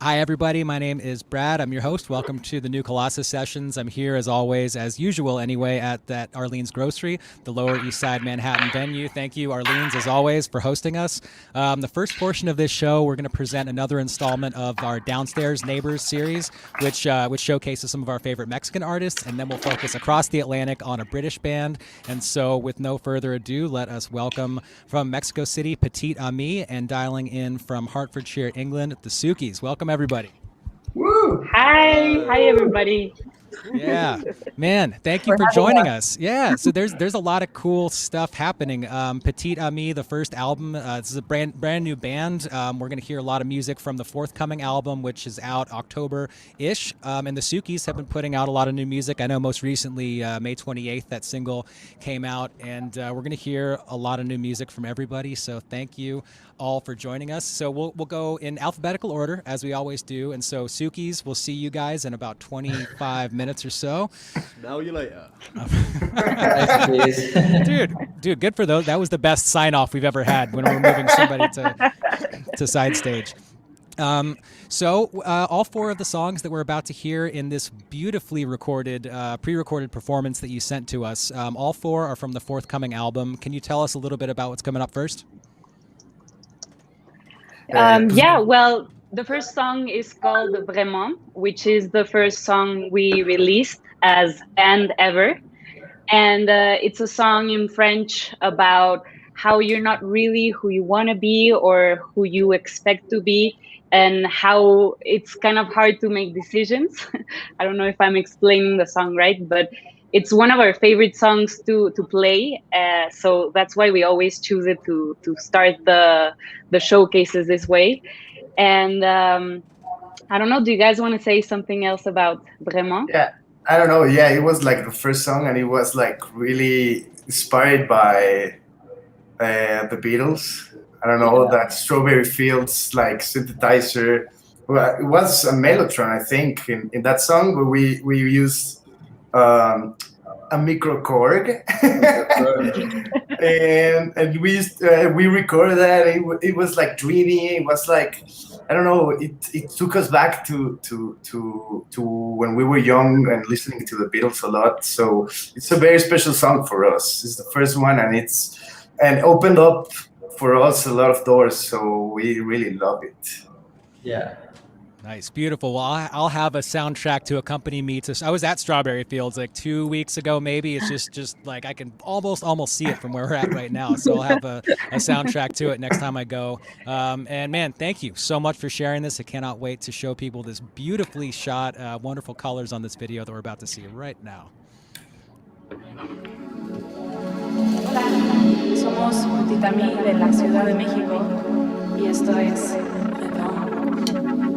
Hi, everybody. My name is Brad. I'm your host. Welcome to the new Colossus sessions. I'm here, as always, as usual anyway, at that Arlene's Grocery, the Lower East Side Manhattan venue. Thank you, Arlene's, as always, for hosting us. The first portion of this show, we're going to present another installment of our Downstairs Neighbors series, which showcases some of our favorite Mexican artists, and then we'll focus across the Atlantic on a British band. And so, with no further ado, let us welcome from Mexico City, Petite Amie, and dialing in from Hertfordshire, England, the Sukis. Welcome, everybody. Woo! Hi everybody. Yeah, man, thank you for joining us. Yeah, so there's a lot of cool stuff happening. Petite Amie, the first album, this is a brand new band. We're going to hear a lot of music from the forthcoming album, which is out October-ish. And the Sukis have been putting out a lot of new music. I know most recently, May 28th, that single came out, and we're going to hear a lot of new music from everybody. So thank you all for joining us. So we'll go in alphabetical order, as we always do. And so Sukis, we'll see you guys in about 25 minutes or so. Now you later. Dude, good for those. That was the best sign off we've ever had when we're moving somebody to side stage. So all four of the songs that we're about to hear in this beautifully recorded, pre-recorded performance that you sent to us, all four are from the forthcoming album. Can you tell us a little bit about what's coming up first? Well, the first song is called Vraiment, which is the first song we released as band ever. And it's a song in French about how you're not really who you want to be or who you expect to be, and how it's kind of hard to make decisions. I don't know if I'm explaining the song right, but it's one of our favorite songs to play. So that's why we always choose it to start the showcases this way. And I don't know, do you guys want to say something else about Vraiment? Yeah, I don't know. Yeah, it was like the first song, and it was like really inspired by the Beatles. I don't know, that Strawberry Fields like synthesizer. Well, it was a Mellotron, I think, in that song, where we used a micro Korg, and we recorded that. It was like dreamy. It was like, I don't know. It took us back to when we were young and listening to the Beatles a lot. So it's a very special song for us. It's the first one, and opened up for us a lot of doors. So we really love it. Yeah. Nice, beautiful. Well, I'll have a soundtrack to accompany me to. I was at Strawberry Fields like 2 weeks ago, maybe. It's just like I can almost see it from where we're at right now. So I'll have a soundtrack to it next time I go. And man, thank you so much for sharing this. I cannot wait to show people this beautifully shot, wonderful colors on this video that we're about to see right now. Hola, somos Petite Amie de la Ciudad de México y esto es Vraiment.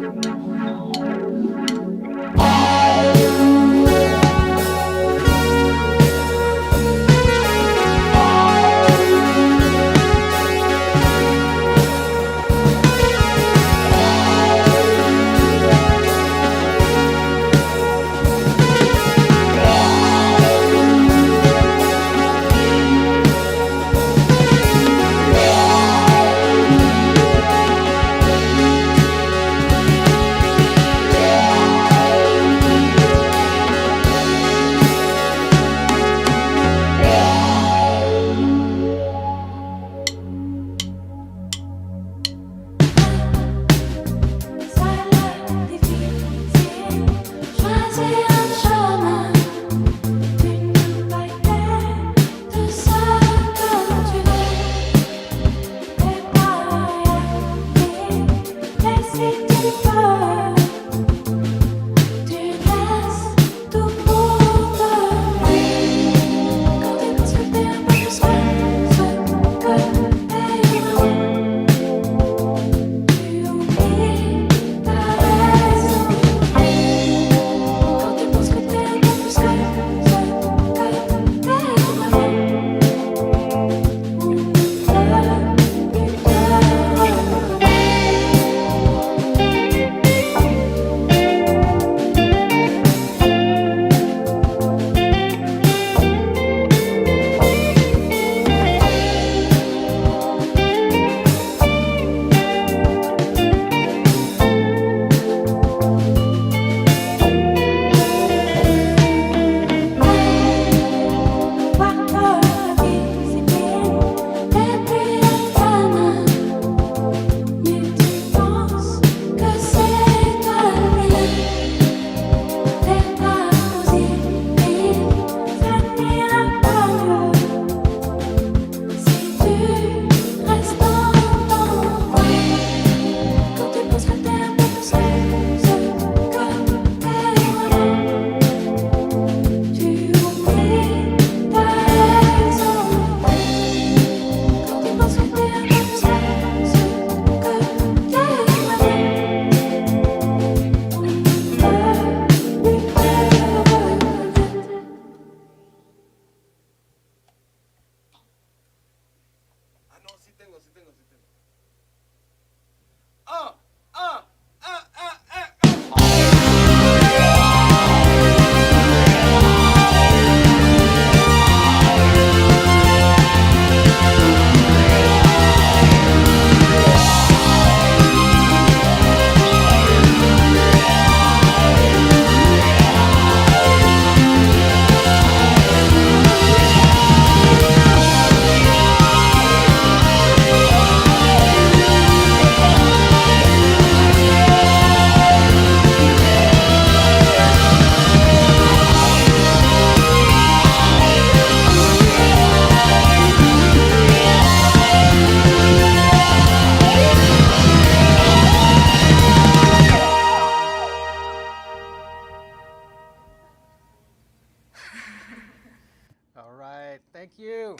Thank you.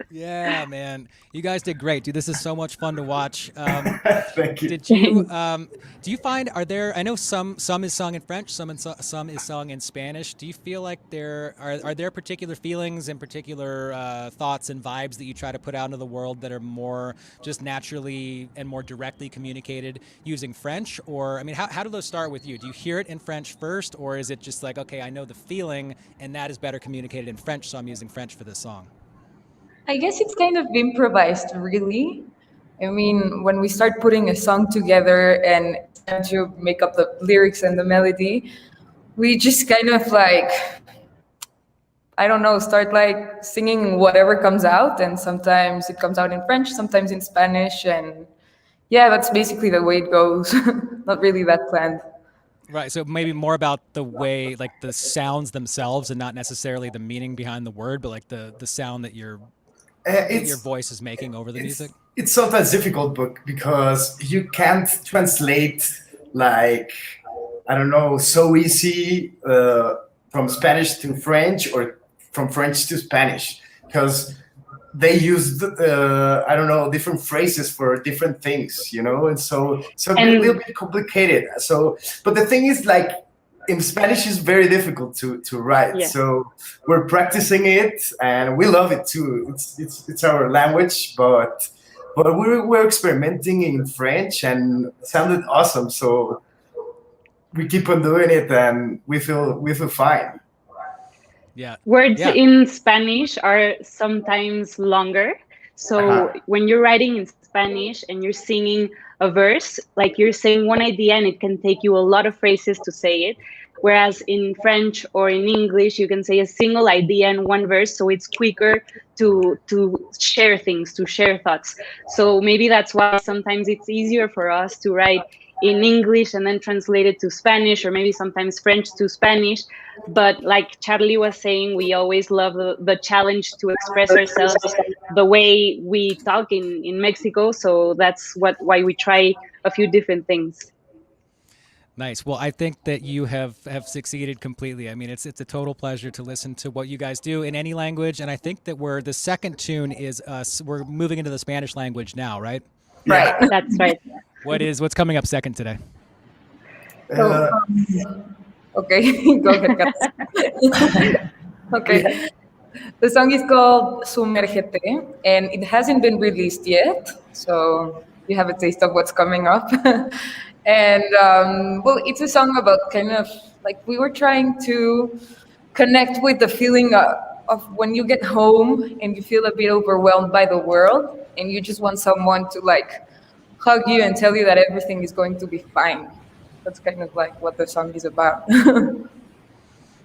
Yeah, man, you guys did great, dude. This is so much fun to watch. Thank you. Did you do you find, are there, I know some is sung in French, some is sung in Spanish. Do you feel like there are there particular feelings and particular thoughts and vibes that you try to put out into the world that are more just naturally and more directly communicated using French? Or I mean, how do those start with you? Do you hear it in French first, or is it just like, okay, I know the feeling and that is better communicated in French, so I'm using French for this song? I guess it's kind of improvised, really. I mean, when we start putting a song together and it's time to make up the lyrics and the melody, we just kind of like, I don't know, start like singing whatever comes out. And sometimes it comes out in French, sometimes in Spanish. And yeah, that's basically the way it goes. Not really that planned. Right. So maybe more about the way, like the sounds themselves and not necessarily the meaning behind the word, but like the sound that your voice is making over the music. It's sometimes difficult, but because you can't translate, like, I don't know, so easy from Spanish to French or from French to Spanish, because they use I don't know, different phrases for different things, you know, and so it's a little bit complicated. So, but the thing is, like, in Spanish is very difficult to write. Yeah. So we're practicing it, and we love it too. It's our language, but we're experimenting in French, and it sounded awesome. So we keep on doing it, and we feel fine. Yeah. Words in Spanish are sometimes longer. So when you're writing in Spanish and you're singing a verse, like you're saying one idea and it can take you a lot of phrases to say it. Whereas in French or in English, you can say a single idea in one verse. So it's quicker to share things, to share thoughts. So maybe that's why sometimes it's easier for us to write in English and then translate it to Spanish, or maybe sometimes French to Spanish. But like Charlie was saying, we always love the challenge to express ourselves the way we talk in Mexico. So that's why we try a few different things. Nice. Well, I think that you have succeeded completely. I mean, it's a total pleasure to listen to what you guys do in any language. And I think that the second tune is we're moving into the Spanish language now, right? Right. That's right. What's coming up second today? Okay, go ahead, Kat. Okay. The song is called Sumérgete, and it hasn't been released yet, so you have a taste of what's coming up. And well, it's a song about kind of like we were trying to connect with the feeling of when you get home and you feel a bit overwhelmed by the world, and you just want someone to like hug you and tell you that everything is going to be fine. That's kind of like what the song is about.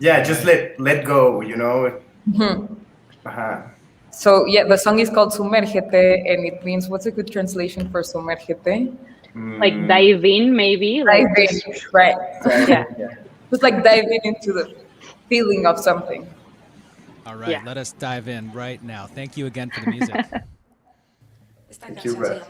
Yeah, just let go, you know. Mm-hmm. So yeah, the song is called Sumérgete, and it means, what's a good translation for Sumérgete? Like dive in, maybe. Dive in, right? Yeah, just like diving into the feeling of something. All right, let us dive in right now. Thank you again for the music. Thank you, Brett.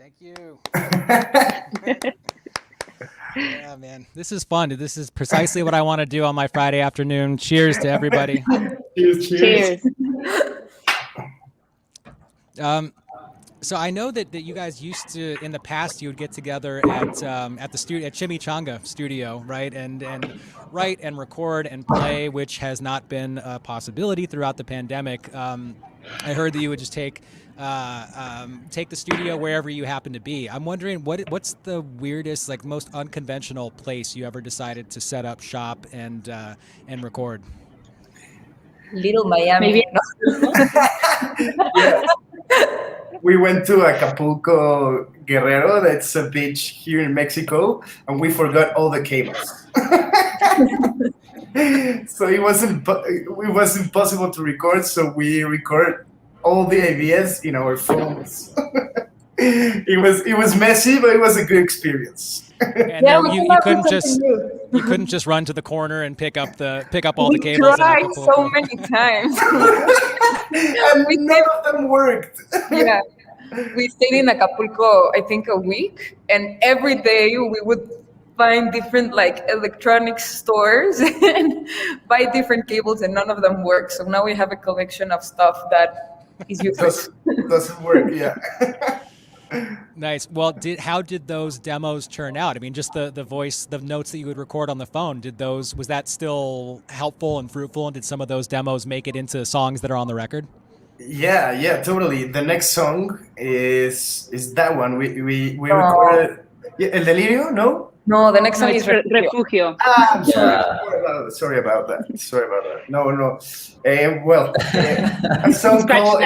Thank you. Yeah, man, this is fun. This is precisely what I want to do on my Friday afternoon. Cheers to everybody. Cheers. So I know that you guys used to, in the past, you would get together at the studio, at Chimichanga Studio, right, and write and record and play, which has not been a possibility throughout the pandemic. I heard that you would just take the studio wherever you happen to be. I'm wondering what's the weirdest, like most unconventional place you ever decided to set up shop and record? Little Miami. Yeah. We went to Acapulco, Guerrero. That's a beach here in Mexico, and we forgot all the cables. So it wasn't possible to record. So we record all the ideas in our phones. It was messy, but it was a good experience. And you couldn't just run to the corner and pick up all the cables. We tried so many times. And none of them worked. Yeah. We stayed in Acapulco, I think, a week, and every day we would find different like electronics stores and buy different cables, and none of them work. So now we have a collection of stuff that is useless. Doesn't work, yeah. Nice. Well, how did those demos turn out? I mean, just the voice, the notes that you would record on the phone, was that still helpful and fruitful? And did some of those demos make it into songs that are on the record? Yeah, totally. The next song is that one. We recorded El Delirio, no? No, the next song is Refugio. I'm sorry about that. No. A song called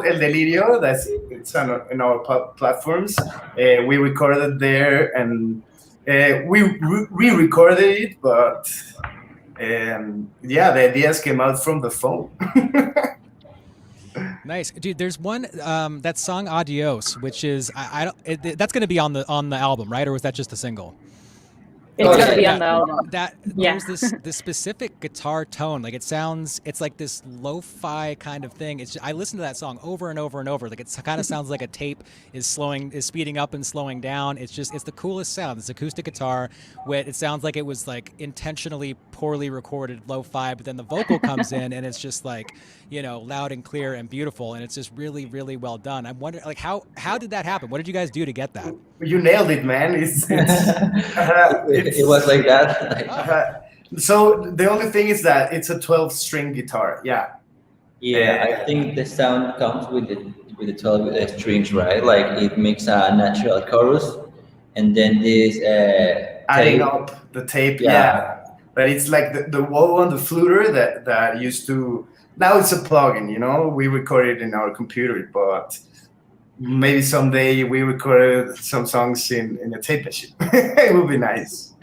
El Delirio. It's on our platforms. We recorded there, and we re-recorded it, but the ideas came out from the phone. Nice, dude. There's one that song "Adios," which is that's going to be on the album, right? Or was that just a single? It's gonna be on the album. There's this specific guitar tone. Like it's like this lo-fi kind of thing. I listen to that song over and over and over. Like it kind of sounds like a tape is speeding up and slowing down. It's the coolest sound. It's acoustic guitar. It sounds like it was like intentionally poorly recorded lo-fi, but then the vocal comes in and it's just like, loud and clear and beautiful, and it's just really, really well done. I'm wondering, like, how did that happen? What did you guys do to get that? You nailed it, man. It was like that. So the only thing is that it's a 12-string guitar. Yeah. I think the sound comes with the 12 strings, right? Like it makes a natural chorus, and then this adding tape. up the tape. Yeah. But it's like the wall on the fluter that used to. Now it's a plugin, we record it in our computer, but maybe someday we recorded some songs in a tape machine. It would be nice.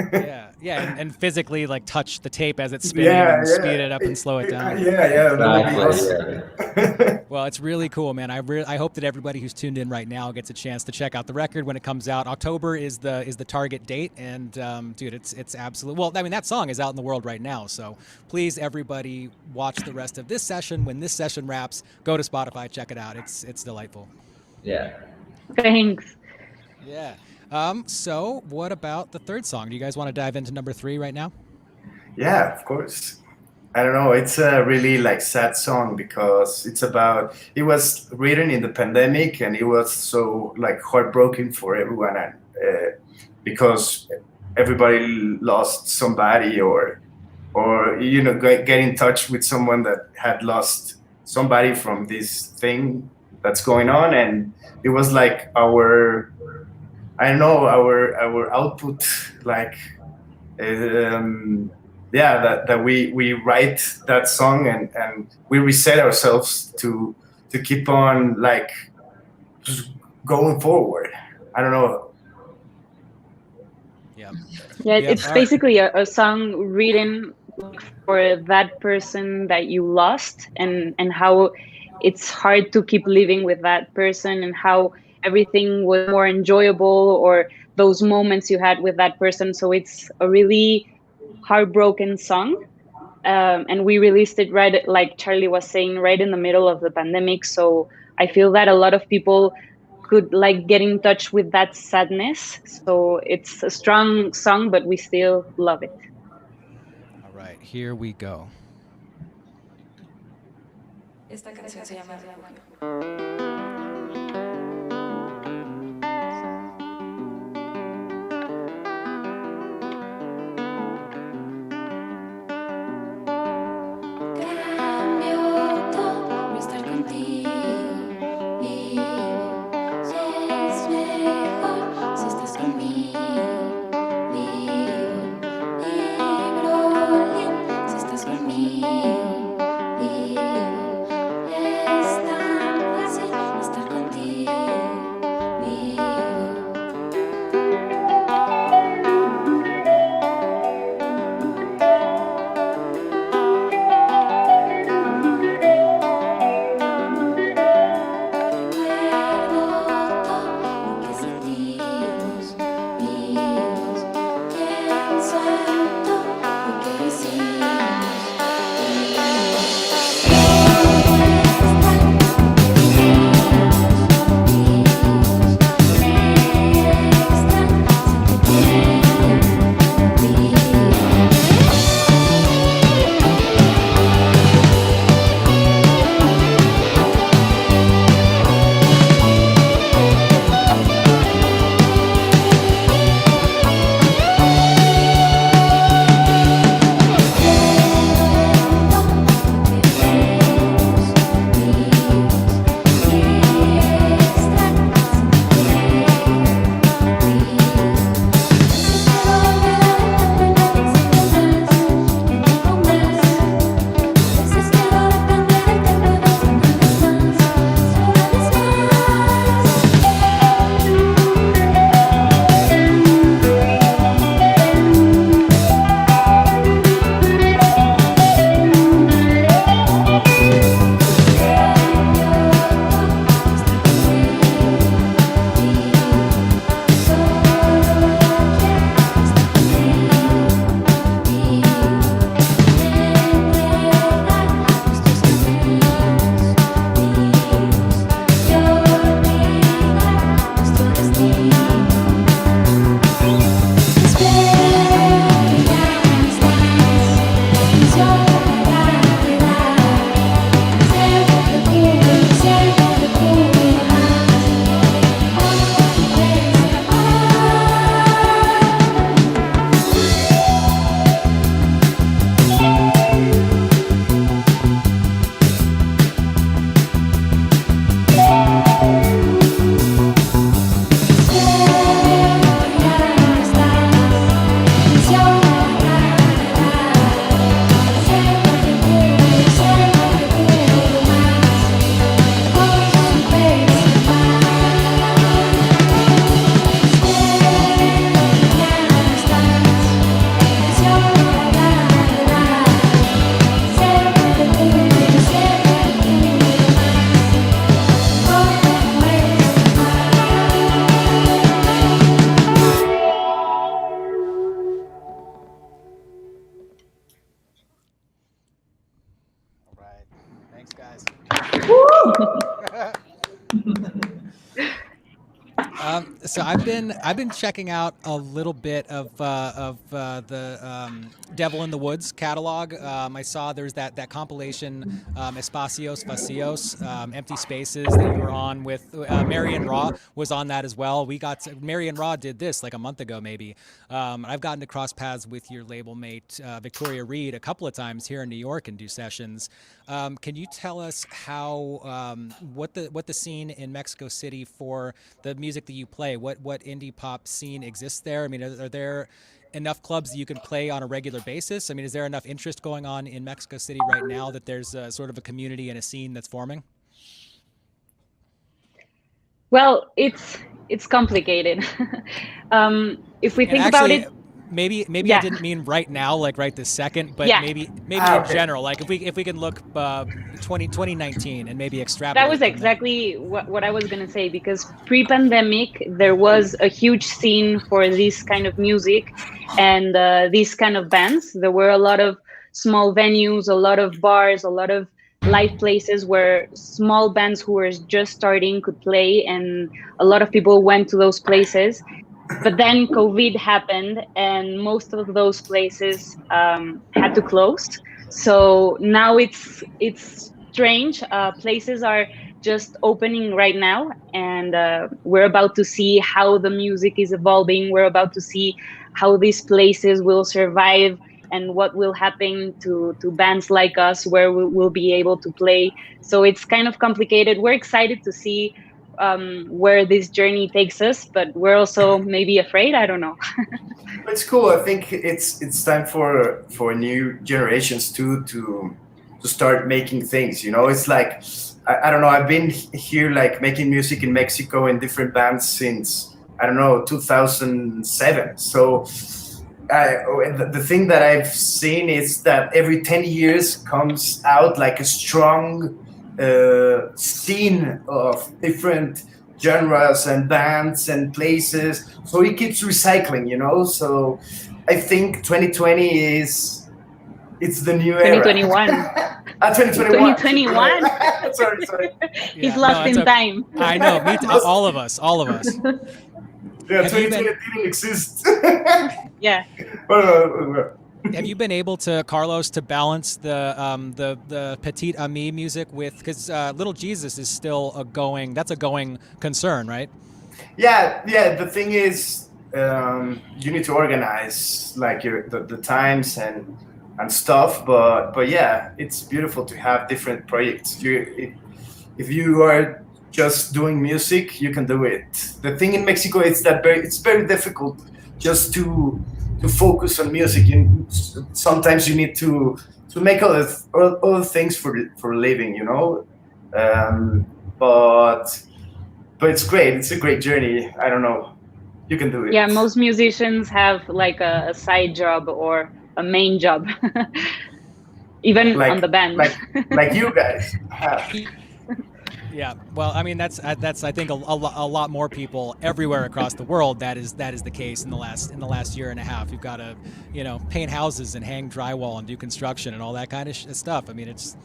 Yeah, and physically like touch the tape as it's spinning and speed it up and slow it down. Yeah, that would be awesome. Well, it's really cool, man. I hope that everybody who's tuned in right now gets a chance to check out the record when it comes out. October is the target date, and dude, it's absolute. Well, I mean, that song is out in the world right now, so please, everybody, watch the rest of this session. When this session wraps, go to Spotify, check it out. It's delightful. Yeah. Thanks. Yeah. So what about the third song? Do you guys want to dive into number 3 right now? Yeah, of course. I don't know. It's a really sad song because it was written in the pandemic, and it was so heartbroken for everyone, and because everybody lost somebody or get in touch with someone that had lost somebody from this thing that's going on, and it was like our output, that we write that song and we reset ourselves to keep on just going forward. I don't know. Yeah, it's basically a song written for that person that you lost, and how it's hard to keep living with that person, and how everything was more enjoyable, or those moments you had with that person. So it's a really heartbroken song, and we released it right, like Charlie was saying, right in the middle of the pandemic. So I feel that a lot of people could like get in touch with that sadness. So it's a strong song, but we still love it. All right, here we go. Esta canción se llama Refugio. So I've been checking out a little bit of the Devil in the Woods catalog. I saw there's that compilation, Espacios Vacíos, Empty Spaces, that you were on with. Marion Raw was on that as well. Marion Raw did this like a month ago maybe. I've gotten to cross paths with your label mate Victoria Reed a couple of times here in New York and do sessions. Can you tell us how what the scene in Mexico City for the music that you play? What indie pop scene exists there? I mean, are there enough clubs that you can play on a regular basis? I mean, is there enough interest going on in Mexico City right now that there's sort of a community and a scene that's forming? Well, it's complicated. If we think about it, maybe yeah. I didn't mean right now, like right this second, but Yeah. maybe in general, like if we can look 2019 and maybe extrapolate. That was from exactly what I was going to say, because pre-pandemic, there was a huge scene for this kind of music and these kind of bands. There were a lot of small venues, a lot of bars, a lot of live places where small bands who were just starting could play, and a lot of people went to those places. But then COVID happened, and most of those places had to close. So now it's strange. Places are just opening right now, and we're about to see how the music is evolving. We're about to see how these places will survive and what will happen to bands like us, where we'll be able to play. So it's kind of complicated. We're excited to see where this journey takes us, but we're also maybe afraid. I don't know. It's cool. I think it's time for new generations to start making things. You know, it's like I don't know. I've been here like making music in Mexico in different bands since I don't know 2007. So the thing that I've seen is that every 10 years comes out like a strong scene of different genres and bands and places. So it keeps recycling, you know. So I think 2020 it's the new era. 2021. 2021. 2021. sorry. He's lost in time. I know. Me too. All of us. Yeah, Have you 2020 didn't exist. Yeah. Have you been able to, Carlos, to balance the Petite Amie music with, because Little Jesus is still a going concern, right? Yeah. The thing is, you need to organize like the times and stuff. But yeah, it's beautiful to have different projects. If you are just doing music, you can do it. The thing in Mexico is that it's very difficult just to focus on music. Sometimes you need to make other things for a living, you know. But it's great. It's a great journey. I don't know. You can do it. Yeah, most musicians have like a side job or a main job, even on the band. like you guys have. Yeah, well, I mean that's I think a lot more people everywhere across the world that is the case in the last year and a half. You've got to paint houses and hang drywall and do construction and all that kind of stuff. I mean it's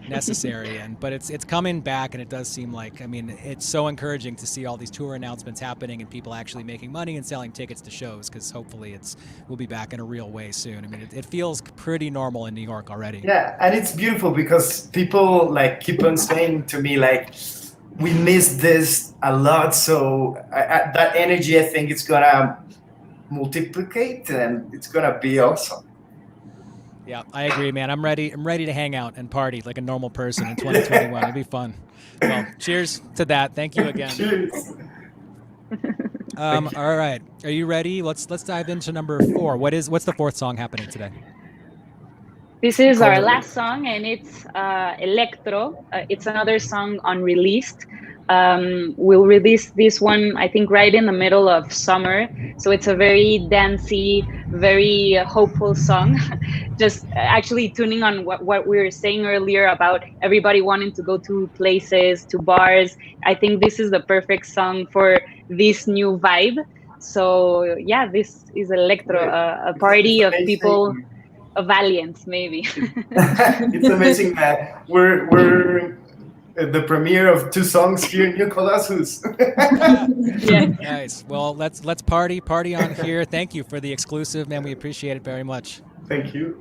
necessary but it's coming back, and it does seem like, I mean, it's so encouraging to see all these tour announcements happening and people actually making money and selling tickets to shows, because hopefully we'll be back in a real way soon. I mean it feels pretty normal in New York already. Yeah, and it's beautiful because people like keep on saying to me like, we miss this a lot. So that energy, I think it's gonna multiplicate and it's gonna be awesome. Yeah, I agree, man. I'm ready to hang out and party like a normal person in 2021. It'll be fun. Well, cheers to that. Thank you again. Cheers. All right. Are you ready? Let's dive into number 4. What's the fourth song happening today? This is our last song, and it's Electro. It's another song unreleased. We'll release this one, I think, right in the middle of summer. So it's a very dancey, very hopeful song. Just actually tuning on what we were saying earlier about everybody wanting to go to places, to bars. I think this is the perfect song for this new vibe. So yeah, this is Electro, a party of people. A valiance, maybe. It's amazing that we're the premiere of 2 songs here in New Colossus. Yeah. Nice. Well, let's party on here. Thank you for the exclusive, man. We appreciate it very much. Thank you.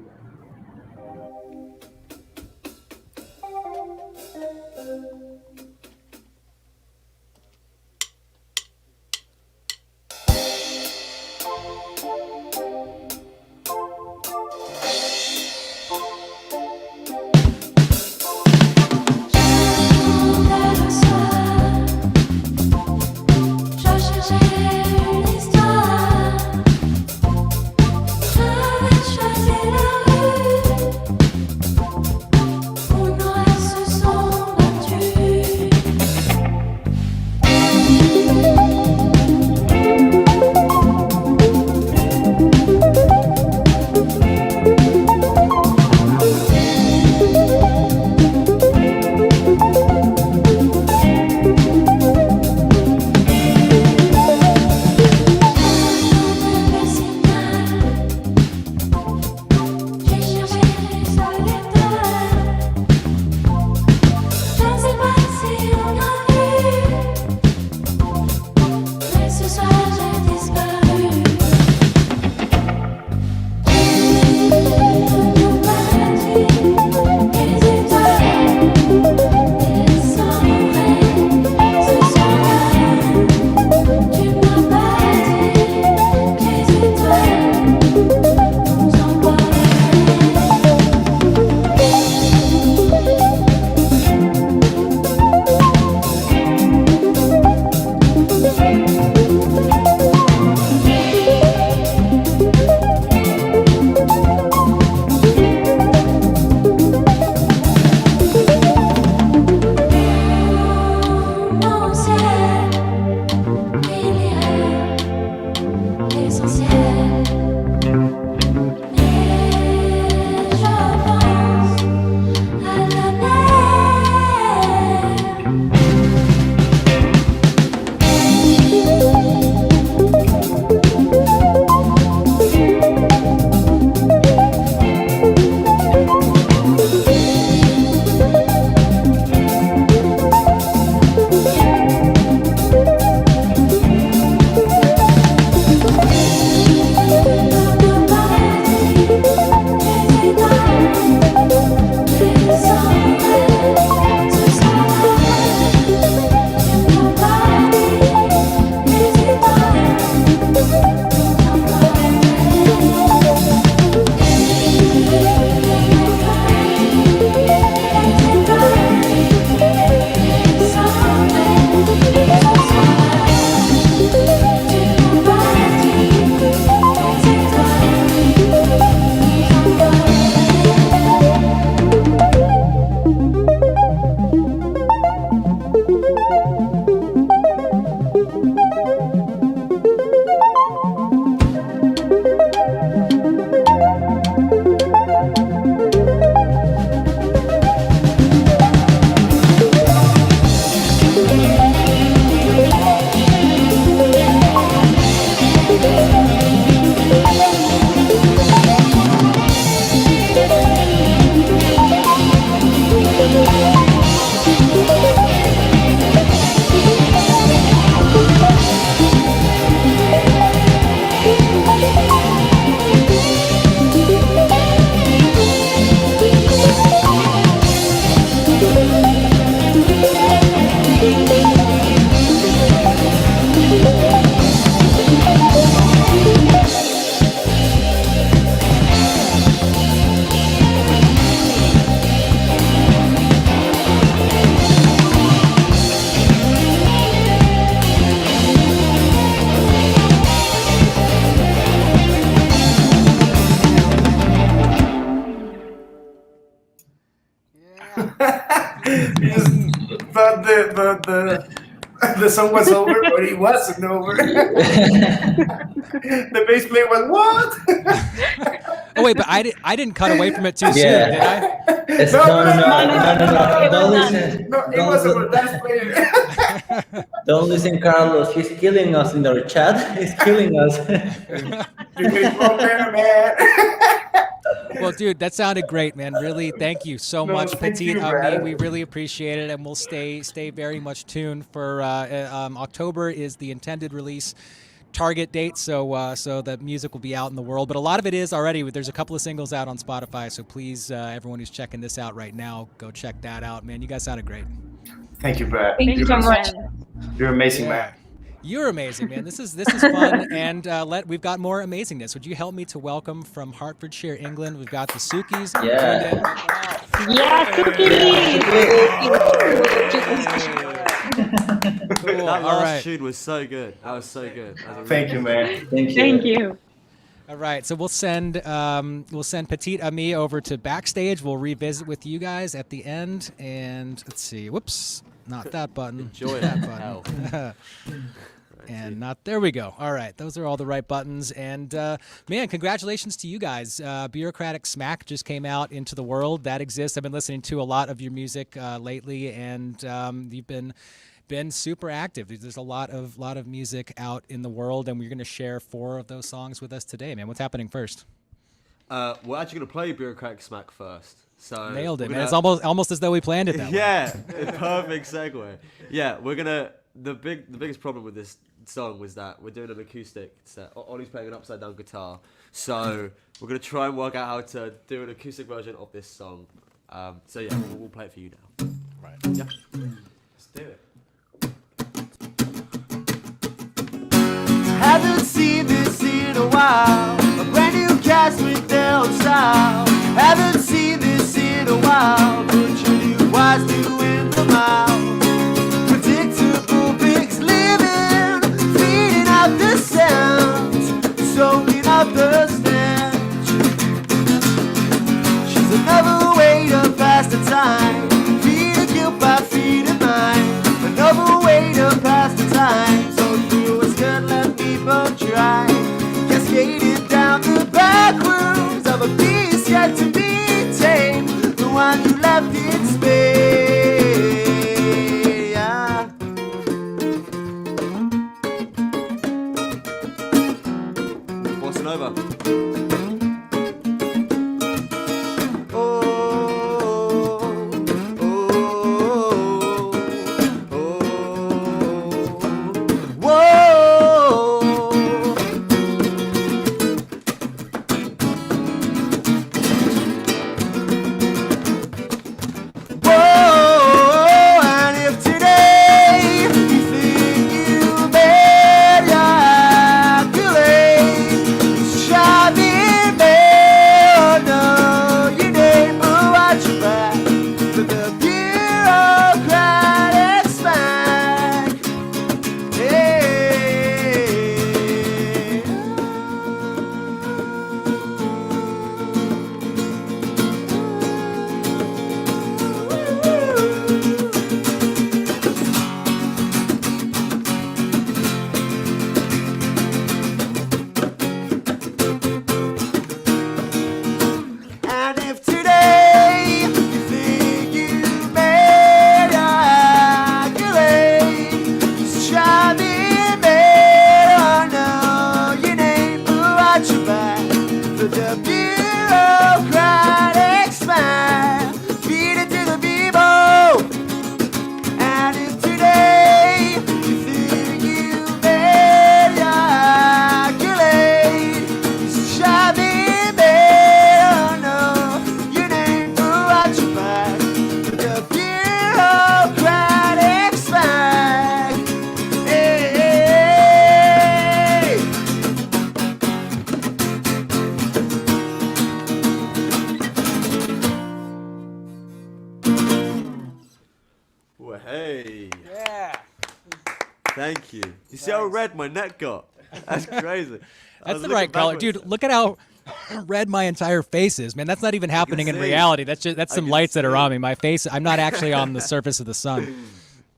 Je vais choisir thought the song was over, but it wasn't over. The bass player was what? Oh wait, but I didn't cut away from it too soon, did I? No. Don't listen. No, it was our last player. Don't listen, Carlos. He's killing us in our chat. He's killing us. You're getting wrong there, man. Well, dude, that sounded great, man. Really, thank you so much, thank Petite you, Amie. Brad. We really appreciate it, and we'll stay very much tuned for October is the intended release target date, so the music will be out in the world. But a lot of it is already. There's a couple of singles out on Spotify, so please, everyone who's checking this out right now, go check that out, man. You guys sounded great. Thank you, Brad. Thank you so much. You're amazing, Yeah. man. You're amazing, man. This is fun, and we've got more amazingness. Would you help me to welcome from Hertfordshire, England? We've got the Sukis. Yeah. Yeah, Cool. That All last right. tune was so good. That was so good. That was a Thank you, man. Thank you. Thank you. All right, so we'll send Petite Amie over to backstage. We'll revisit with you guys at the end, and let's see. Whoops, not that button. Enjoy that it. button. And not there we go. All right, those are all the right buttons. And man, congratulations to you guys. Bureaucratic Smack just came out into the world. That exists. I've been listening to a lot of your music lately, and you've been super active. There's a lot of music out in the world, and we're going to share 4 of those songs with us today, man. What's happening first? We're actually going to play Bureaucratic Smack first. So Nailed it, we're man. gonna- It's almost as though we planned it that way. Yeah, perfect segue. Yeah, we're gonna the biggest problem with song was that we're doing an acoustic set. Ollie's playing an upside down guitar, so we're gonna try and work out how to do an acoustic version of this song. So yeah, we'll play it for you now. Right. Yeah. Let's do it. Haven't seen this in a while. A brand new cast with their own style. Haven't seen this in a while. But you knew wise doing the mile. Predictable pigs living, feeding out the sounds, soaking up the stench. She's another way to pass the time. Feeding guilt by feeding mine. Another way to pass the time. So through a skirt, let people try. Cascading down the back rooms of a beast yet to be tamed. The one you left in Spain. Yeah. Bossa Nova. Well, hey. Yeah. Thank you. You see how red my neck got? That's crazy. That's the right color, dude. Look at how red my entire face is, man. That's not even happening in see. reality. That's some lights that are see. on me. My face. I'm not actually on the surface of the sun.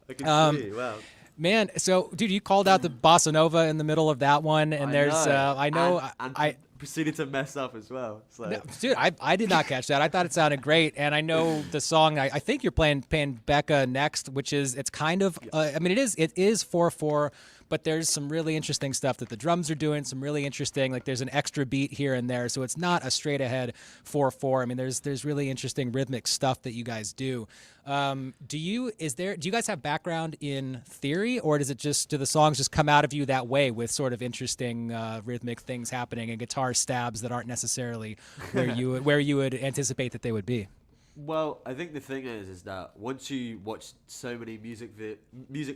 I can see. Wow. Man, so dude, you called out the bossa nova in the middle of that one, and I know and I proceeded to mess up as well. So. no, dude, I did not catch that. I thought it sounded great, and I know the song. I think you're playing Becca next, which is it's kind of. I mean, it is 4/4, but there's some really interesting stuff that the drums are doing. Some really interesting, like there's an extra beat here and there, so it's not a straight ahead 4/4. I mean, there's really interesting rhythmic stuff that you guys do. Do you guys have background in theory, or do the songs just come out of you that way with sort of interesting rhythmic things happening and guitar stabs that aren't necessarily where you would anticipate that they would be? Well, I think the thing is that once you watch so many music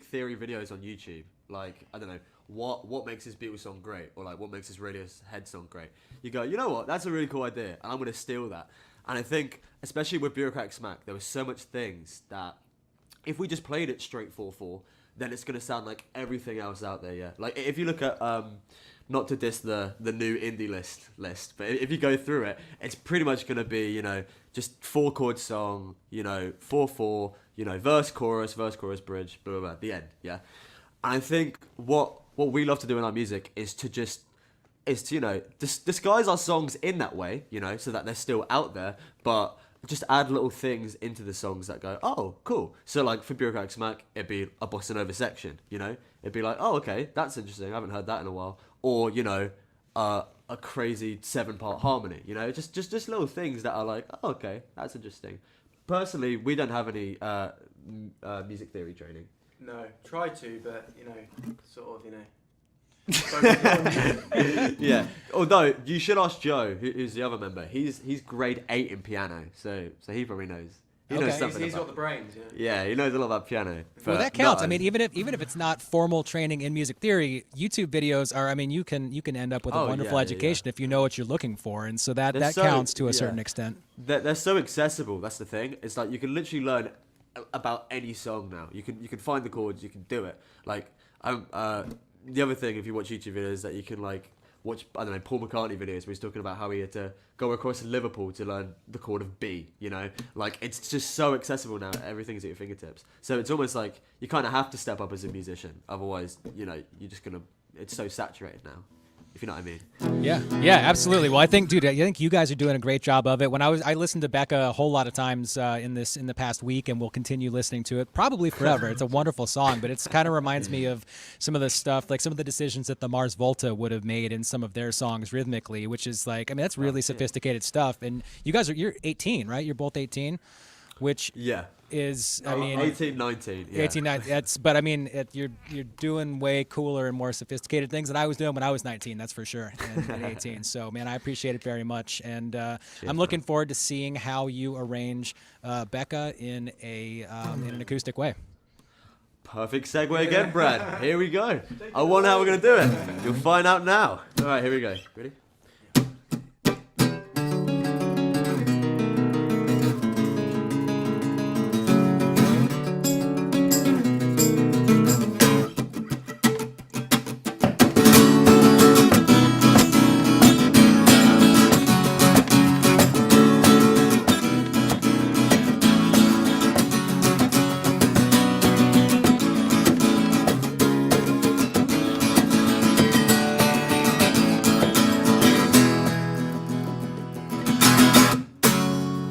theory videos on YouTube, like I don't know what makes this Beatles song great, or like what makes this Radiohead song great, you go, you know what, that's a really cool idea, and I'm gonna steal that. And I think, especially with Bureaucratic Smack, there was so much things that if we just played it straight 4/4, then it's gonna sound like everything else out there. Yeah, like if you look at not to diss the new indie list, but if you go through it, it's pretty much gonna be just 4-chord song, 4/4, verse chorus bridge, blah blah blah, the end. Yeah, and I think what we love to do in our music is to disguise our songs in that way, so that they're still out there, but just add little things into the songs that go, oh, cool. So like for Bureaucratic Smack, it'd be a bossa nova section, it'd be like, oh, okay, that's interesting, I haven't heard that in a while, or a crazy 7-part harmony, just little things that are like, oh, okay, that's interesting. Personally, we don't have any music theory training. No, try to, but sort of, Yeah. Although you should ask Joe, who's the other member. He's grade 8 in piano, so he probably knows. He knows something. He's got about the brains. Yeah, he knows a lot about piano. Well, but that counts. not I mean, as- even if it's not formal training in music theory, YouTube videos are. I mean, you can end up with a Oh, wonderful yeah, education if you know what you're looking for, and so that They're so- counts to a yeah. certain extent. They're so accessible. That's the thing. It's like you can literally learn about any song now. You can find the chords. You can do it. Like the other thing, if you watch YouTube videos, that you can like watch, I don't know, Paul McCartney videos where he's talking about how he had to go across Liverpool to learn the chord of B. You know, like it's just so accessible now. Everything's at your fingertips. So it's almost like you kind of have to step up as a musician. Otherwise, you know, you're just gonna. It's so saturated now. If you know what I mean. Yeah, absolutely. Well, I think you guys are doing a great job of it. I listened to Becca a whole lot of times in the past week, and will continue listening to it probably forever. It's a wonderful song, but it's kind of reminds me of some of the stuff, like some of the decisions that the Mars Volta would have made in some of their songs rhythmically, which is like, I mean, that's really sophisticated stuff. And you guys you're 18, right? You're both 18, which Yeah. is, I mean, 18, 19. Yeah. 18, 19. But I mean, you're doing way cooler and more sophisticated things than I was doing when I was 19. That's for sure. And 18. So man, I appreciate it very much, and I'm looking forward to seeing how you arrange Becca in an acoustic way. Perfect segue again, Brad. Here we go. I wonder how we're gonna do it. You'll find out now. All right, here we go. Ready?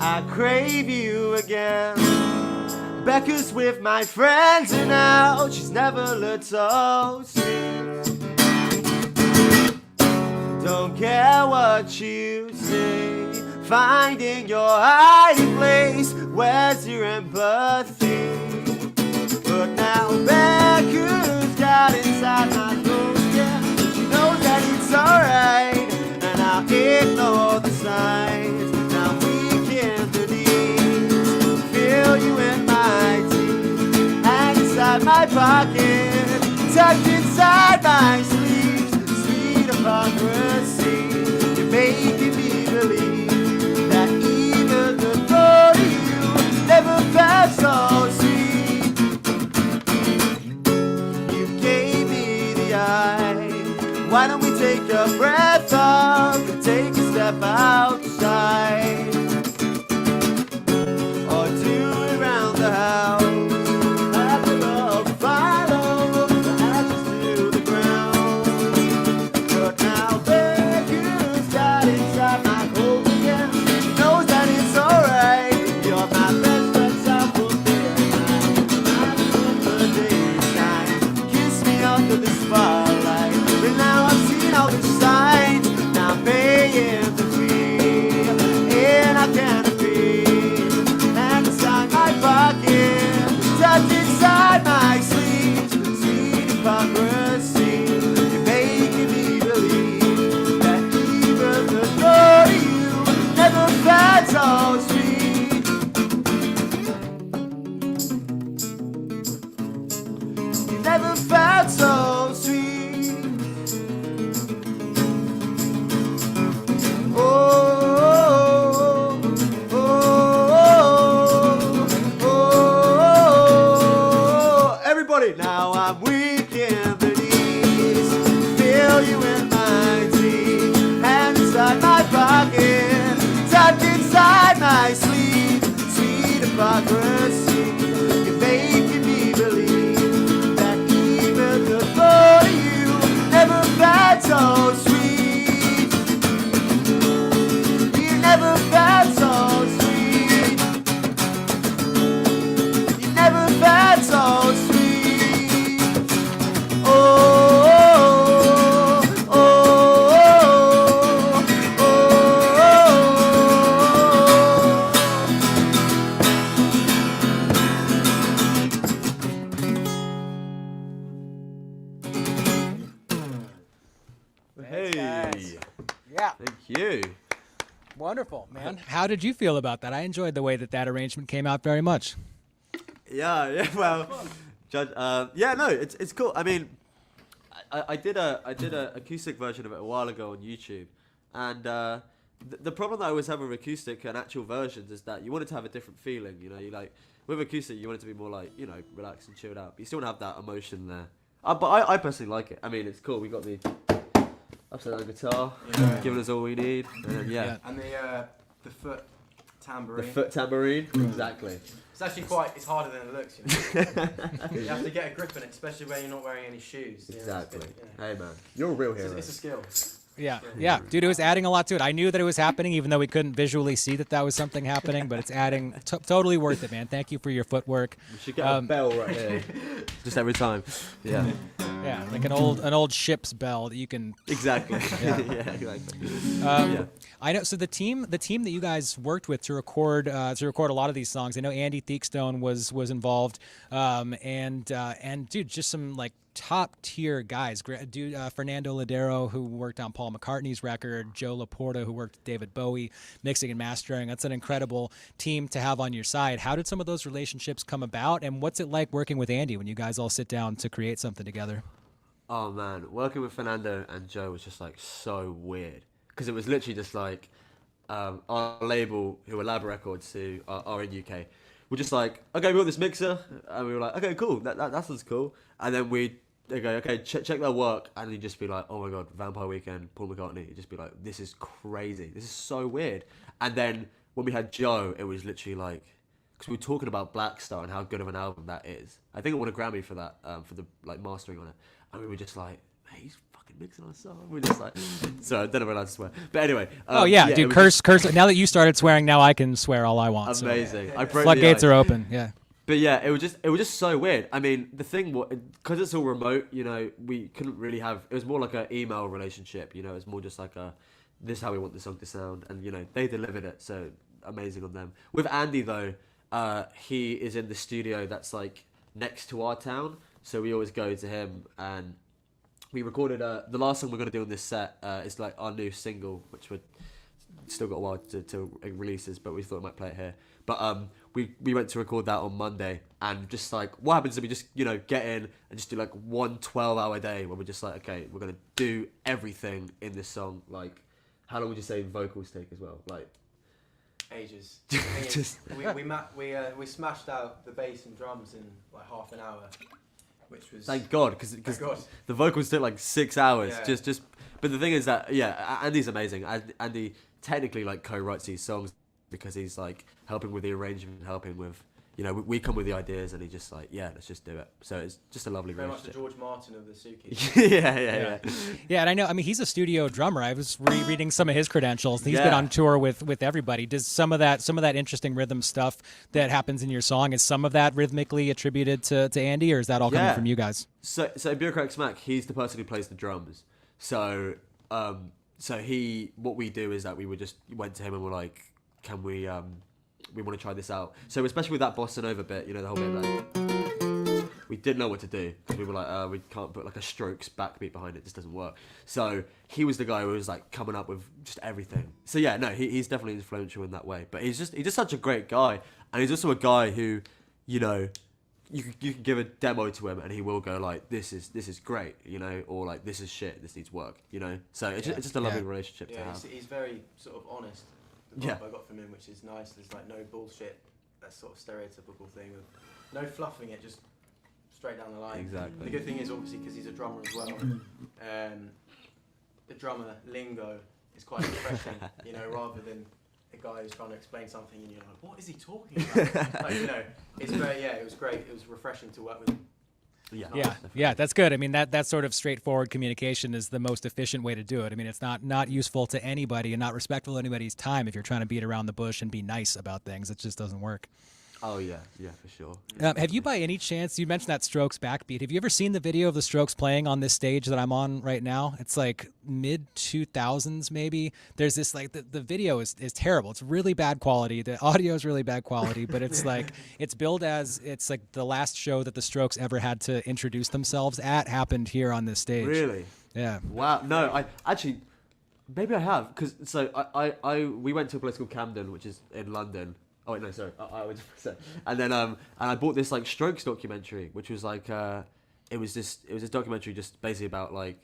I crave you again. Becca's with my friends and now she's never looked so sweet. Don't care what you say, finding your hiding place. Where's your empathy? But now Becca's got inside my throat, yeah. She knows that it's alright, and I'll ignore the signs. Now weekend the knees, feel you in my teeth, and inside my pocket, tucked inside my sleeves. Sweet hypocrisy, you're making me believe that even the thought of you never felt so sweet. You gave me the eye. Why don't we take a breath up and take a step outside, or do it around the house? Let the love follow the ashes to the ground. But now Becca's got inside my coat again. She knows that it's alright. You're my best friend, south of the night in the daytime. Kiss me under the spotlight. But now I've seen all the signs. Now I'm paying the fee, and I can't be. And inside my pocket, tucked inside my sleeves, sweet hypocrisy. You're making me believe that even the thought of you never felt so sweet. You never felt so sweet. Oh, oh, oh, oh. Everybody, now I'm weak in the knees. Feel you in my teeth, and inside my pocket, tucked inside my sleeve. Sweet hypocrisy, you're making me believe that even the thought of you never felt so sweet. You never felt so sweet. You never felt so sweet. Oh, oh, oh, oh, oh. Man, how did you feel about that? I enjoyed the way that arrangement came out very much. Yeah. Well, Judge. Yeah, no, it's cool. I mean, I did a acoustic version of it a while ago on YouTube, and the problem that I always have with acoustic and actual versions is that you want it to have a different feeling. You know, you like with acoustic, you want it to be more like, you know, relaxed and chilled out. But you still want to have that emotion there. But I personally like it. I mean, it's cool. We got the upside down guitar, giving us all we need, and then, and the foot tambourine. The foot tambourine, exactly. It's actually it's harder than it looks. You have to get a grip on it, especially when you're not wearing any shoes. Exactly. Hey man, you're a real hero. It's a skill. Yeah, dude, it was adding a lot to it. I knew that it was happening, even though we couldn't visually see that was something happening. But it's adding, totally worth it, man. Thank you for your footwork. You should get a bell right here, just every time. Yeah, like an old ship's bell that you can. Exactly. Exactly. I know. So the team that you guys worked with to record a lot of these songs. I know Andy Theakstone was involved, and dude, just some like top tier guys. Dude, Fernando Ladero, who worked on Paul McCartney's record, Joe Laporta, who worked with David Bowie, mixing and mastering. That's an incredible team to have on your side. How did some of those relationships come about, and what's it like working with Andy when you guys all sit down to create something together? Oh man, working with Fernando and Joe was just like so weird, because it was literally just like our label, who are Lab Records, who are in UK, we're just like, okay, we got this mixer, and we were like, okay, cool, that sounds cool, and then they go, okay, check their work, and you'd just be like, oh my god, Vampire Weekend, Paul McCartney. You'd just be like, this is crazy, this is so weird. And then when we had Joe, it was literally like, because we were talking about Black Star and how good of an album that is. I think I won a Grammy for that, for the like mastering on it, and we were just like, hey, he's fucking mixing on a song. We're just like, so I don't know if I'm allowed to swear, but anyway. Dude, curse. Now that you started swearing, now I can swear all I want. Amazing. So. Floodgates are open. Yeah. But yeah, it was just so weird. I mean, the thing was, because it's all remote, you know, we couldn't really have. It was more like an email relationship. You know, it was more just like this is how we want the song to sound, and you know, they delivered it. So amazing on them. With Andy though, he is in the studio that's like next to our town, so we always go to him, and we recorded the last song we're gonna do on this set is like our new single, which we're still got a while to releases, but we thought we might play it here. But we went to record that on Monday, and just like what happens is we just, you know, get in and just do like 1 12-hour day where we're just like, okay, we're gonna do everything in this song. Like, how long would you say vocals take as well? Like ages. We smashed out the bass and drums in like half an hour, which was thank God, because the vocals took like 6 hours. Yeah. Just but the thing is that Andy's amazing. Andy technically like co-writes these songs because he's like helping with the arrangement, helping with, you know, we come with the ideas, and he just like, yeah, let's just do it. So it's just a lovely very much the relationship. George Martin of the Sukis. Yeah, and I know. I mean, he's a studio drummer. I was reading some of his credentials. He's been on tour with everybody. Does some of that interesting rhythm stuff that happens in your song, is some of that rhythmically attributed to Andy, or is that all coming from you guys? So Bureaucratic Smack, he's the person who plays the drums. So what we do is that we went to him and we're like, can we want to try this out. So especially with that bossa nova bit, you know, the whole bit like, we didn't know what to do, because we were like, we can't put like a Strokes backbeat behind it, just doesn't work. So he was the guy who was like coming up with just everything. So yeah, no, he's definitely influential in that way, but he's just such a great guy, and he's also a guy who, you know, you can give a demo to him and he will go like, this is great, you know, or like, this is shit, this needs work, you know. So it's just a lovely relationship to have. He's very sort of honest. The vibe I got from him, which is nice. There's like no bullshit, that sort of stereotypical thing with no fluffing it, just straight down the line. Exactly. The good thing is obviously because he's a drummer as well, the drummer lingo is quite refreshing, you know, rather than a guy who's trying to explain something and you're like, what is he talking about? Like, you know, it's very, it was great. It was refreshing to work with him. Yeah, that's good. I mean, that sort of straightforward communication is the most efficient way to do it. I mean, it's not useful to anybody and not respectful of anybody's time if you're trying to beat around the bush and be nice about things. It just doesn't work. Oh yeah, for sure. Have you by any chance, you mentioned that Strokes backbeat, have you ever seen the video of the Strokes playing on this stage that I'm on right now? It's like mid 2000s maybe. There's this like, the video is terrible. It's really bad quality. The audio is really bad quality, but it's like, it's billed as, it's like the last show that the Strokes ever had to introduce themselves at happened here on this stage. Really? Yeah. Wow. No, I actually, Maybe I have, because we went to a place called Camden, which is in London. Oh wait, no, sorry, I went to, and then and I bought this like Strokes documentary, which was like it was this documentary just basically about like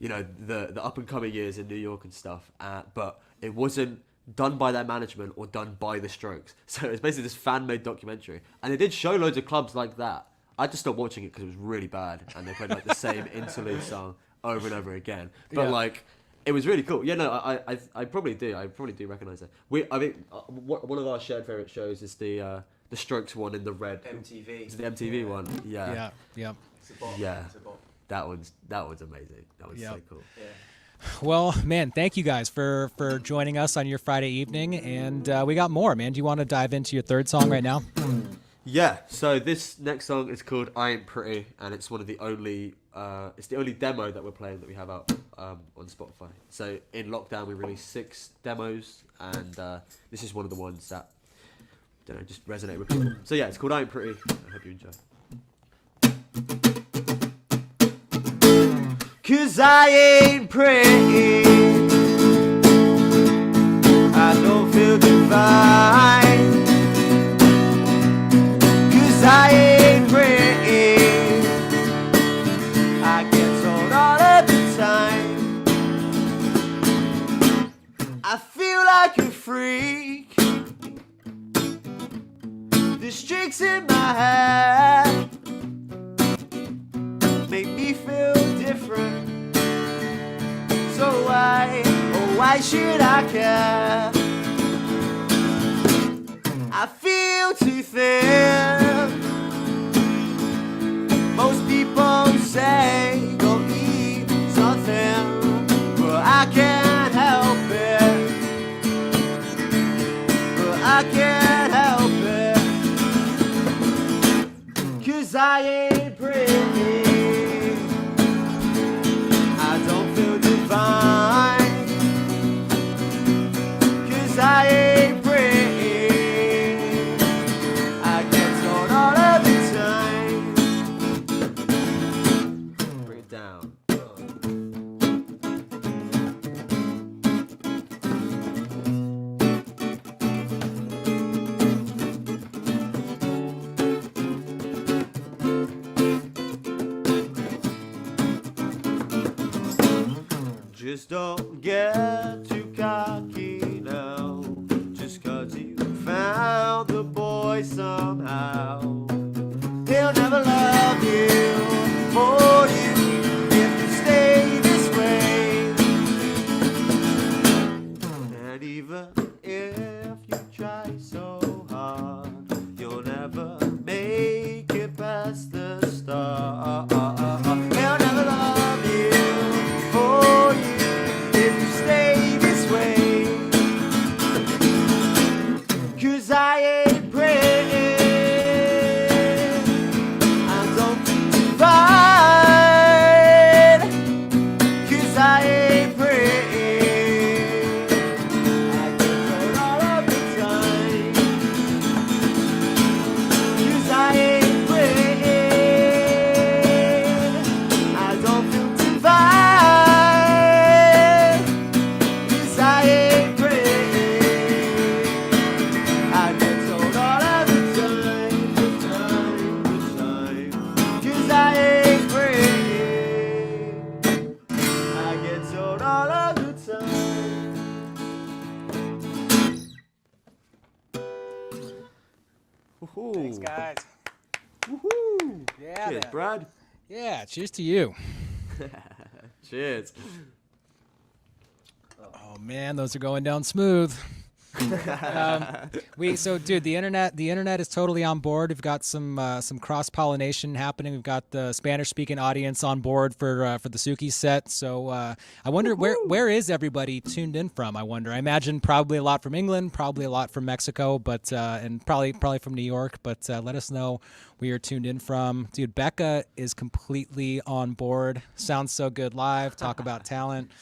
you know, the up and coming years in New York and stuff, but it wasn't done by their management or done by the Strokes. So it was basically this fan made documentary, and they did show loads of clubs like that. I just stopped watching it because it was really bad, and they played like the same interlude song over and over again. But like, it was really cool. Yeah, no, I probably do. I probably do recognize it. I think one of our shared favorite shows is the Strokes one in the red. MTV. It's the MTV one. Yeah. Yeah. It's a bot. Yeah. It's a bot. That one's amazing. That was so cool. Yeah. Well, man, thank you guys for joining us on your Friday evening, and we got more, man. Do you want to dive into your third song right now? Yeah, so this next song is called I Ain't Pretty, and it's one of the only, it's the only demo that we're playing that we have out on Spotify. So in lockdown, we released 6 demos, and this is one of the ones that, I don't know, just resonate with people. So yeah, it's called I Ain't Pretty. I hope you enjoy. 'Cause I ain't pretty, I don't feel divine. 'Cause I ain't pretty, I get told all of the time. I feel like a freak, the streaks in my hair make me feel different. So why should I care? I feel too thin. Most people say go eat something, but I can't help it. But I can't help it. 'Cause I ain't pretty, I don't feel divine. 'Cause I ain't pretty, I get told all of the time. Bring it down. Just don't get too cocky now, just 'cause you found the boy somehow. He'll never love you for you if you stay this way. And even if you try so hard, you'll never make it past the start. He'll never love you for you if you stay this way. 'Cause I ain't pretty, I don't divide. 'Cause I ain't pretty, I get told all of the time. 'Cause I ain't pretty, I don't feel divine. 'Cause I ain't pretty, I get told all of the time, the time. 'Cause I ain't pretty, I get told all of the time. Thanks, guys. Woohoo! Yeah, Cheers, man. Brad. Yeah, cheers to you. Cheers. Oh man, those are going down smooth. Dude, the internet is totally on board. We've got some cross pollination happening. We've got the Spanish speaking audience on board for the Sukis set. So I wonder where is everybody tuned in from? I wonder. I imagine probably a lot from England, probably a lot from Mexico, but and probably from New York. But let us know where you're tuned in from. Dude, Becca is completely on board. Sounds so good live. Talk about talent.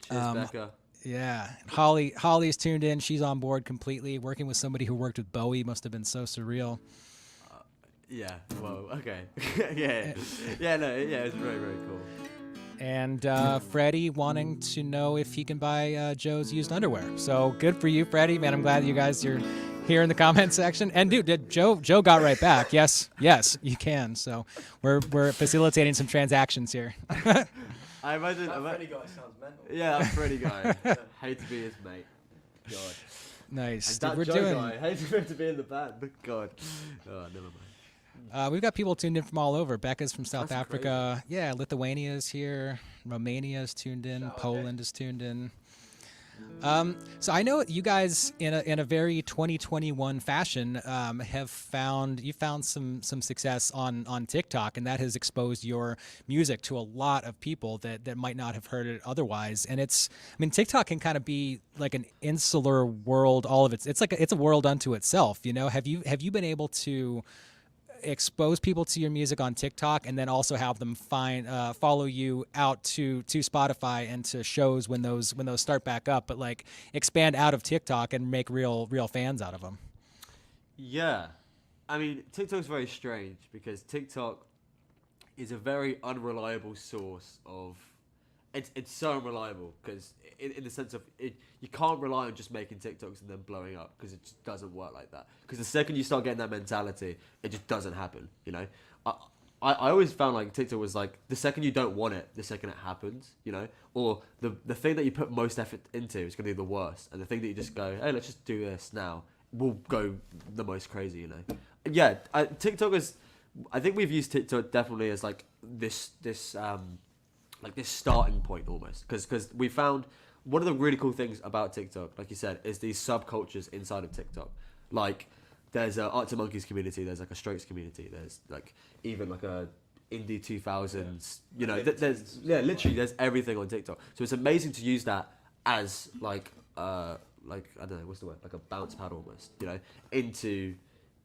Cheers, Becca. Yeah, Holly's tuned in. She's on board completely. Working with somebody who worked with Bowie must have been so surreal. Yeah. Whoa. Okay. Yeah. Yeah. No. Yeah. It's very, very cool. And Freddie wanting to know if he can buy Joe's used underwear. So good for you, Freddie. Man, I'm glad you guys are here in the comment section. And dude, Joe got right back. Yes, you can. So we're facilitating some transactions here. I imagine That Freddie guy sounds mental. Yeah, that Freddie guy. Hate to be his mate. God. Nice. And that Joe guy. Hate for him to be in the band. God. Oh, never mind. We've got people tuned in from all over. Becca's from South That's Africa. crazy. Yeah, Lithuania's here. Romania's tuned in. Poland is tuned in. So I know you guys, in a very 2021 fashion, have found some success on TikTok, and that has exposed your music to a lot of people that might not have heard it otherwise. And TikTok can kind of be like an insular world. All of it's a world unto itself. You know, have you been able to expose people to your music on TikTok, and then also have them follow you out to Spotify and to shows when those start back up, but like expand out of TikTok and make real fans out of them? Yeah, I mean, TikTok's very strange because TikTok is a very unreliable source of. It's so unreliable because in the sense of you can't rely on just making TikToks and then blowing up, because it just doesn't work like that. Because the second you start getting that mentality, it just doesn't happen. You know, I always found like TikTok was like the second you don't want it, the second it happens. You know, or the thing that you put most effort into is going to be the worst, and the thing that you just go, hey, let's just do this now, will go the most crazy. You know, yeah. TikTok is. I think we've used TikTok definitely as like this starting point almost, because we found one of the really cool things about TikTok, like you said, is these subcultures inside of TikTok. Like there's a Arctic Monkeys community, there's like a Strokes community, there's like even like a Indie 2000s, you know, literally there's everything on TikTok. So it's amazing to use that as like I don't know, what's the word, like a bounce pad almost, you know, into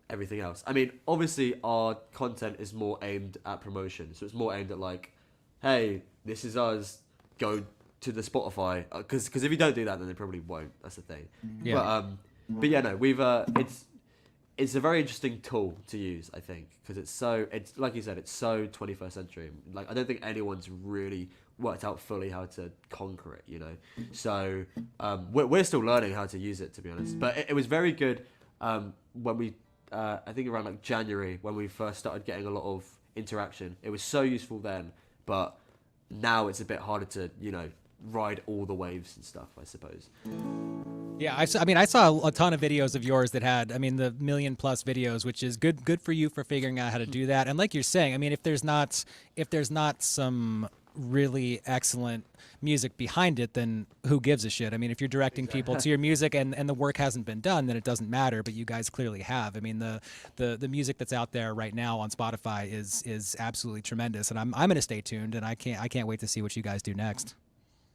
everything else. I mean, obviously our content is more aimed at promotion, so it's more aimed at like, hey, this is us, go to the Spotify, because if you don't do that, then they probably won't. That's the thing. Yeah. But yeah, no, we've it's a very interesting tool to use, I think, because it's like you said, it's so 21st century. Like I don't think anyone's really worked out fully how to conquer it, you know. So we're still learning how to use it, to be honest. But it was very good when we I think around like January, when we first started getting a lot of interaction. It was so useful then, but now it's a bit harder to, you know, ride all the waves and stuff, I suppose. Yeah, I saw a ton of videos of yours that had, the 1 million plus videos, which is good for you for figuring out how to do that. And like you're saying, I mean, if there's not some really excellent music behind it, then who gives a shit? I mean, if you're directing people to your music and the work hasn't been done, then it doesn't matter. But you guys clearly have. I mean, the music that's out there right now on Spotify is absolutely tremendous, and I'm going to stay tuned, and I can't wait to see what you guys do next.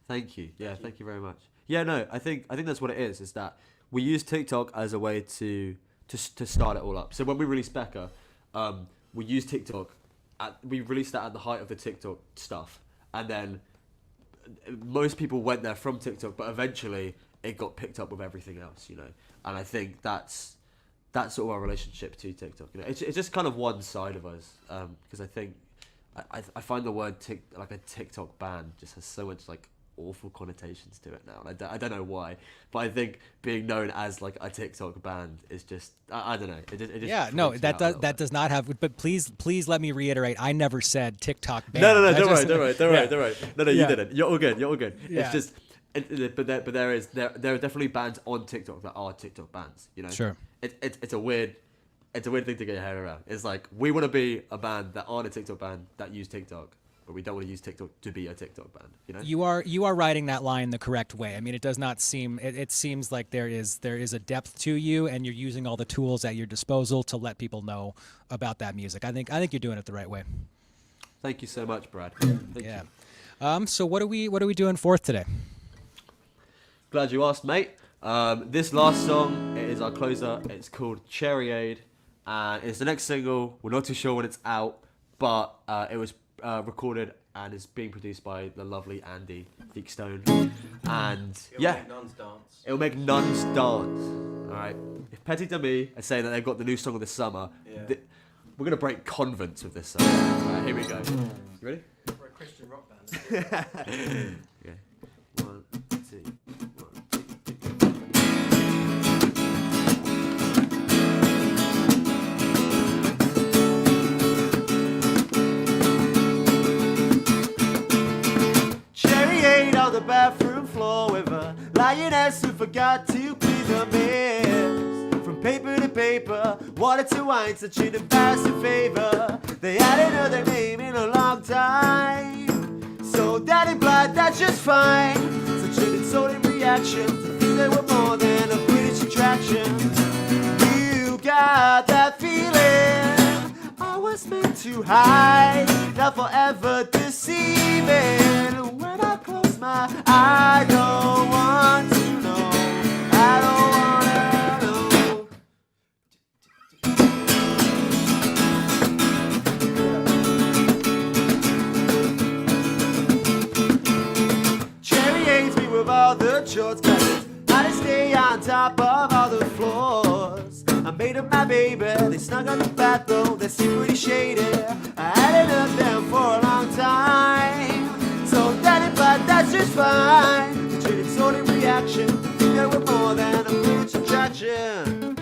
Thank you. Yeah, thank you very much. Yeah, no, I think that's what it is that we use TikTok as a way to start it all up. So when we released Becca, we used TikTok. We released that at the height of the TikTok stuff. And then most people went there from TikTok, but eventually it got picked up with everything else, you know. And I think that's sort of our relationship to TikTok. You know, it's just kind of one side of us, because I think I find the word like a TikTok ban just has so much like awful connotations to it now. And I don't know why, but I think being known as like a TikTok band is just I don't know. It just yeah, no, that does not have. But please let me reiterate. I never said TikTok band. No, don't worry. No, you didn't. You're all good. Yeah. It's just, but there are definitely bands on TikTok that are TikTok bands. You know, sure. It's a weird thing to get your head around. It's like we want to be a band that aren't a TikTok band that use TikTok. But we don't want to use TikTok to be a TikTok band, you know? You are writing that line the correct way. I mean, it does not seem. It seems like there is a depth to you, and you're using all the tools at your disposal to let people know about that music. I think you're doing it the right way. Thank you so much, Brad. Thank you. So what are we doing fourth today? Glad you asked, mate. This last song is our closer. It's called Cherryade, and it's the next single. We're not too sure when it's out, but it was recorded and is being produced by the lovely Andy Theekstone, and it'll make nuns dance. All right, if Petite Amie are saying that they've got the new song of the summer, we're gonna break convents with this song. All right, here we go. You ready? We're a Christian rock band. man. Okay. 1, 2, 1, 2. Cherry ate on the bathroom floor with a lioness who forgot to clean the mess. From paper to paper, water to wine, such an embarrassing favor. They hadn't heard their name in a long time. So daddy blood, that's just fine. Such an insulting reaction to think they were more than a British attraction. You got that feeling I was meant to hide, not forever deceiving. When I close my eyes, I don't want to know. I don't wanna know. Cherry hates me with all the chores, cause I stay on top of all the floors. I made up my baby, they snug on the bathroom, they seem pretty shady. I hadn't heard them for a long time. So daddy, but that's just fine. The treated sort of reaction, think they were more than a British attraction.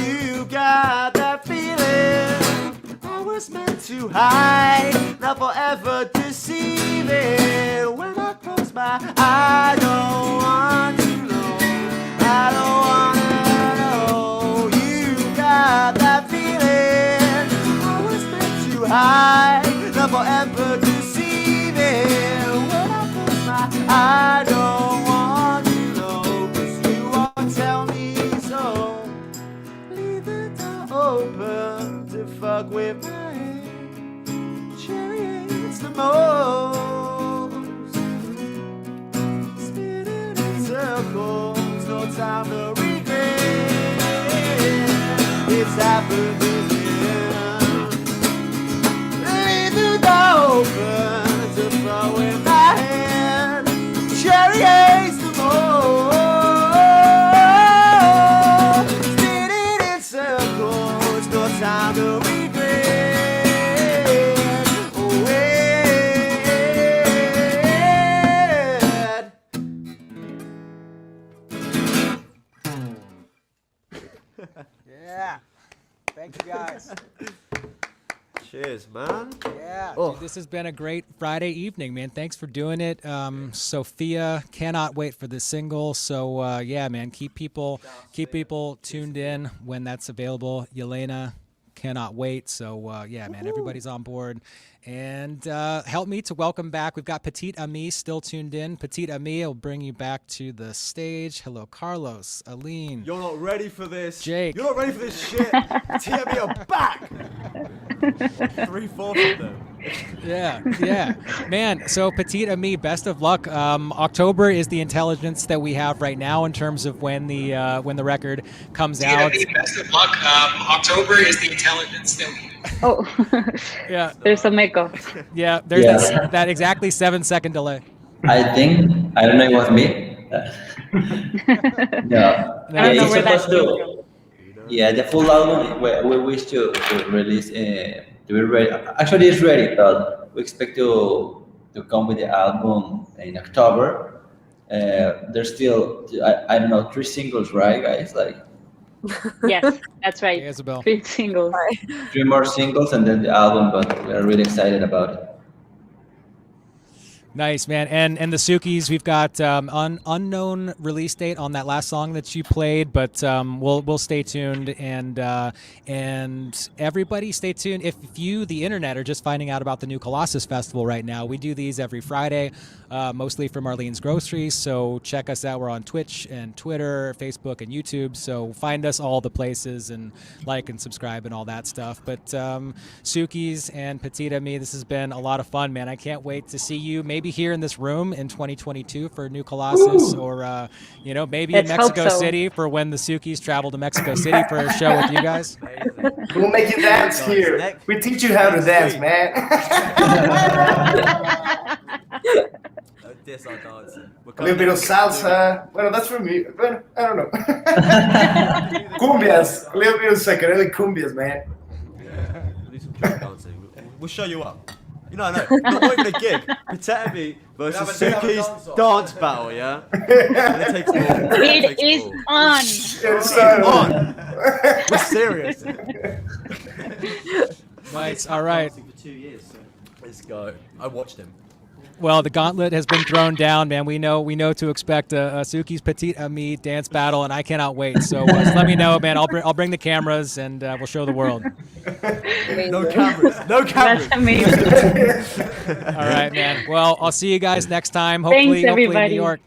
You got that feeling I was meant to hide, not forever deceiving. When I close my eyes, I don't want to know. I don't wanna know. You got that feeling I was meant to hide, not forever deceiving. When I close my eyes, I don't want to know, 'cause you won't tell me so. Leave the door open to fuck with my head. Cherry hates the most. Spinning in circles, no time to regret. It's happened again. Leave the door open to fuck with my head. Cherry hates the most. Spinning in circles, no time to regret. Oh, Yeah. Thank you guys. cheers, man. Yeah, Oh. dude, this has been a great Friday evening, man. Thanks for doing it. Sophia, cannot wait for the single. So yeah, man, keep people tuned in when that's available. Yelena, cannot wait. So yeah, man, everybody's on board. And help me to welcome back. We've got Petite Amie still tuned in. Petite Amie will bring you back to the stage. Hello, Carlos, Aline. You're not ready for this. Jake. You're not ready for this shit. TME are back. 3/4 of them. Yeah, man. So Petite Amie, best of luck. October is the intelligence that we have right now in terms of when the record comes out. Best of luck. October is the intelligence that we. Oh, Yeah, there's some echo. yeah. There's Yeah. that exactly 7-second delay. I think, I don't know if it was me. No. I don't know it's where that supposed came to. Yeah, the full album we wish to release. To be ready. Actually, it's ready, but we expect to come with the album in October. There's still I don't know 3 singles, right, guys? Like Yes, that's right. Hey, Isabel. 3 singles. 3 more singles and then the album. But we're really excited about it. Nice, man. And the Sukis, we've got unknown release date on that last song that you played, but we'll stay tuned and everybody stay tuned. If you, the internet, are just finding out about the new Colossus Festival right now, we do these every Friday, mostly from Arlene's Groceries. So check us out. We're on Twitch and Twitter, Facebook, and YouTube. So find us all the places and like and subscribe and all that stuff. But Sukis and Petite Amie, this has been a lot of fun, man. I can't wait to see you maybe here in this room in 2022 for New Colossus. Ooh. Or maybe Let's in Mexico hope so. City for when the Sukis travel to Mexico City for a show with you guys. We'll make you dance here. We teach you how to dance, man. Oh dear. see us all dancing. A little bit of salsa. Well, that's for me. Well, I don't know. Cumbias. A little bit of psychedelic cumbias, man. We'll do some drunk dancing. We'll show you up. No, not even a gig. Petite Amie versus We have a Sukis dance-off. dance battle, yeah? It takes all. It is on. It's on. We're serious. Nice. All right. For 2 years. So. Let's go. I watched him. Well, the gauntlet has been thrown down, man. We know to expect a Suki's Petite Amie dance battle, and I cannot wait. So just let me know, man. I'll bring the cameras, and we'll show the world. No cameras. No cameras. That's amazing. All right, man. Well, I'll see you guys next time. Hopefully, Thanks, hopefully in New everybody. York.